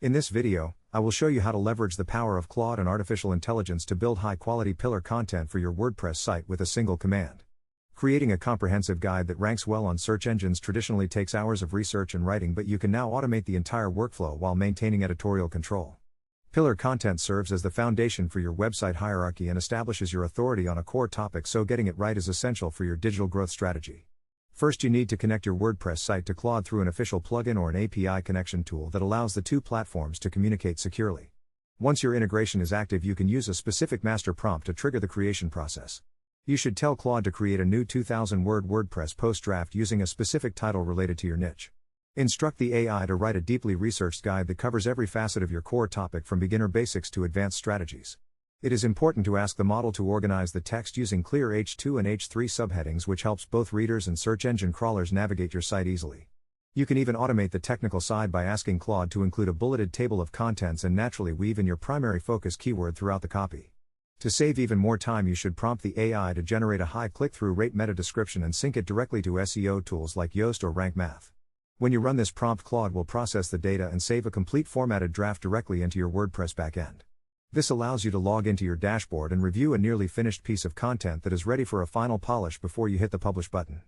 In this video, I will show you how to leverage the power of Claude and artificial intelligence to build high-quality pillar content for your WordPress site with a single command. Creating a comprehensive guide that ranks well on search engines traditionally takes hours of research and writing, but you can now automate the entire workflow while maintaining editorial control. Pillar content serves as the foundation for your website hierarchy and establishes your authority on a core topic, so getting it right is essential for your digital growth strategy. First, you need to connect your WordPress site to Claude through an official plugin or an API connection tool that allows the two platforms to communicate securely. Once your integration is active, you can use a specific master prompt to trigger the creation process. You should tell Claude to create a new 2,000-word WordPress post draft using a specific title related to your niche. Instruct the AI to write a deeply researched guide that covers every facet of your core topic, from beginner basics to advanced strategies. It is important to ask the model to organize the text using clear H2 and H3 subheadings, which helps both readers and search engine crawlers navigate your site easily. You can even automate the technical side by asking Claude to include a bulleted table of contents and naturally weave in your primary focus keyword throughout the copy. To save even more time, you should prompt the AI to generate a high click-through rate meta description and sync it directly to SEO tools like Yoast or Rank Math. When you run this prompt, Claude will process the data and save a complete formatted draft directly into your WordPress backend. This allows you to log into your dashboard and review a nearly finished piece of content that is ready for a final polish before you hit the publish button.